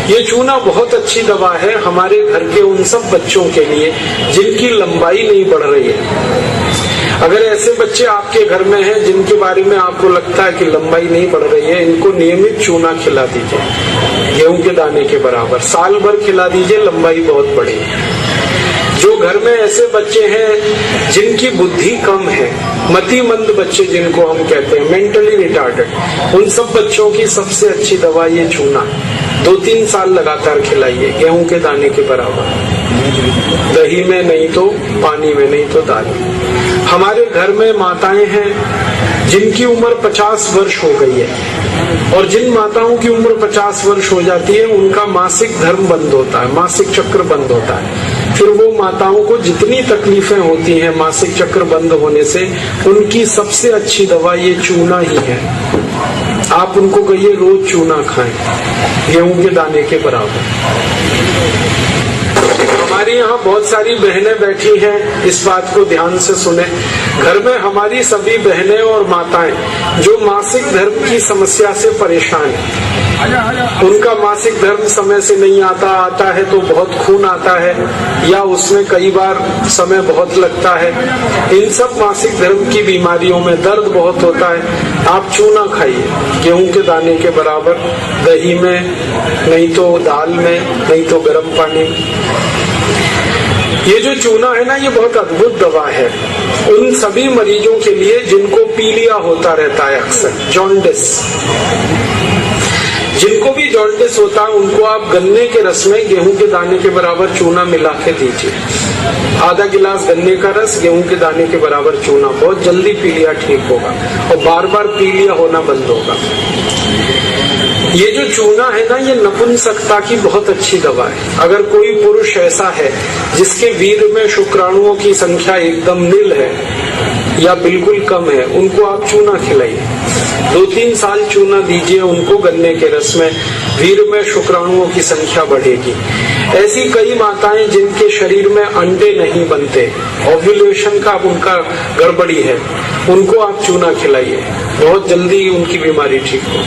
ये चूना बहुत अच्छी दवा है हमारे घर के उन सब बच्चों के लिए जिनकी लंबाई नहीं बढ़ रही है। अगर ऐसे बच्चे आपके घर में हैं जिनके बारे में आपको लगता है कि लंबाई नहीं बढ़ रही है, इनको नियमित चूना खिला दीजिए, गेहूं के दाने के बराबर, साल भर खिला दीजिए, लंबाई बहुत बढ़ेगी। जो घर में ऐसे बच्चे हैं जिनकी बुद्धि कम है, मतिमंद बच्चे जिनको हम कहते हैं, मेंटली रिटार्डेड, उन सब बच्चों की सबसे अच्छी दवा ये चूना। 2-3 साल लगातार खिलाइए, गेहूं के दाने के बराबर, दही में नहीं तो पानी में, नहीं तो दाल में। हमारे घर में माताएं हैं जिनकी उम्र 50 वर्ष हो गई है, और जिन माताओं की उम्र 50 वर्ष हो जाती है उनका मासिक धर्म बंद होता है, मासिक चक्र बंद होता है। फिर वो माताओं को जितनी तकलीफें होती हैं मासिक चक्र बंद होने से, उनकी सबसे अच्छी दवा ये चूना ही है। आप उनको कहिए रोज चूना खाएं, गेहूं के दाने के बराबर। हमारी यहाँ बहुत सारी बहनें बैठी हैं, इस बात को ध्यान से सुने। घर में हमारी सभी बहनें और माताएं जो मासिक धर्म की समस्या से परेशान हैं, उनका मासिक धर्म समय से नहीं आता है तो बहुत खून आता है, या उसमें कई बार समय बहुत लगता है। इन सब मासिक धर्म की बीमारियों में दर्द बहुत होता है। आप चूना खाइए, गेहूं के दाने के बराबर, दही में, नहीं तो दाल में, नहीं तो गर्म पानी में। ये जो चूना है ना, ये बहुत अद्भुत दवा है उन सभी मरीजों के लिए जिनको पीलिया होता रहता है, अक्सर जॉन्डिस। जिनको भी जॉन्डिस होता है उनको आप गन्ने के रस में गेहूं के दाने के बराबर चूना मिला के दीजिए। आधा गिलास गन्ने का रस, गेहूं के दाने के बराबर चूना, बहुत जल्दी पीलिया ठीक होगा और बार बार पीलिया होना बंद होगा। ये जो चूना है ना, ये नपुंसकता की बहुत अच्छी दवा है। अगर कोई पुरुष ऐसा है जिसके वीर्य में शुक्राणुओं की संख्या एकदम नील है या बिल्कुल कम है, उनको आप चूना खिलाइए। 2-3 साल चूना दीजिए उनको गन्ने के रस में, वीर्य में शुक्राणुओं की संख्या बढ़ेगी। ऐसी कई माताएं जिनके शरीर में अंडे नहीं बनते, ओव्यूलेशन का उनका गड़बड़ी है, उनको आप चूना खिलाइए, बहुत जल्दी उनकी बीमारी ठीक हो।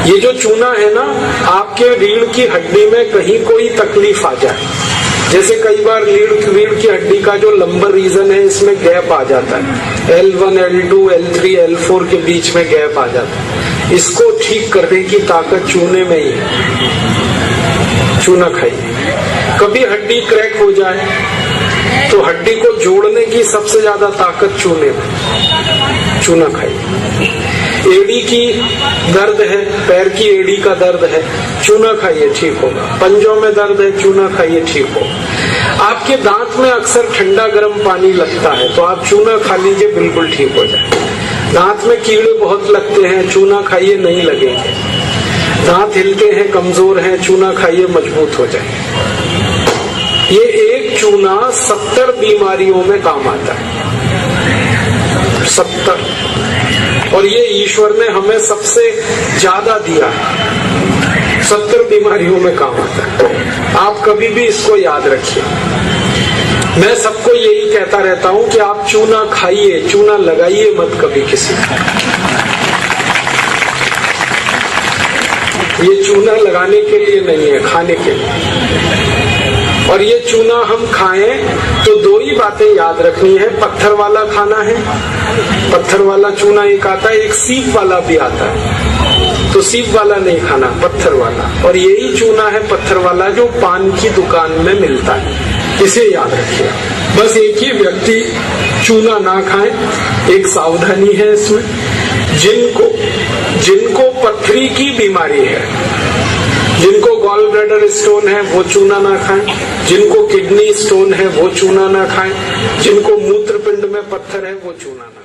ये जो चूना है ना, आपके रीढ़ की हड्डी में कहीं कोई तकलीफ आ जाए, जैसे कई बार रीढ़ की हड्डी का जो लंबर रीजन है इसमें गैप आ जाता है, L1, L2, L3, L4 के बीच में गैप आ जाता है, इसको ठीक करने की ताकत चूने में ही है। चूना खाइए। कभी हड्डी क्रैक हो जाए तो हड्डी को जोड़ने की सबसे ज्यादा ताकत चूने में, चूना खाइए। एड़ी की दर्द है, पैर की एड़ी का दर्द है, चूना खाइए, ठीक होगा। पंजों में दर्द है, चूना खाइए, ठीक होगा। आपके दांत में अक्सर ठंडा गर्म पानी लगता है तो आप चूना खा लीजिए, बिल्कुल ठीक हो जाए। दांत में कीड़े बहुत लगते हैं, चूना खाइए, नहीं लगेंगे। दांत हिलते हैं, कमजोर हैं, चूना खाइए, मजबूत हो जाए। ये एक चूना 70 बीमारियों में काम आता है, 70। और ये ईश्वर ने हमें सबसे ज्यादा दिया है, 70 बीमारियों में काम आता है। आप कभी भी इसको याद रखिए। मैं सबको यही कहता रहता हूं कि आप चूना खाइए, चूना लगाइए मत कभी किसी को। ये चूना लगाने के लिए नहीं है, खाने के लिए। और ये चूना हम खाएं तो 2 ही बातें याद रखनी है। पत्थर वाला खाना है, पत्थर वाला चूना एक आता है, एक सीप वाला भी आता है, तो सीप वाला नहीं खाना, पत्थर वाला। और यही चूना है पत्थर वाला जो पान की दुकान में मिलता है, इसे याद रखिए। बस एक ही व्यक्ति चूना ना खाए, एक सावधानी है इसमें। जिनको पथरी की बीमारी है, जिनको गॉल ब्लैडर स्टोन है, वो चूना ना खाएं। जिनको किडनी स्टोन है वो चूना ना खाएं। जिनको मूत्रपिंड में पत्थर है वो चूना ना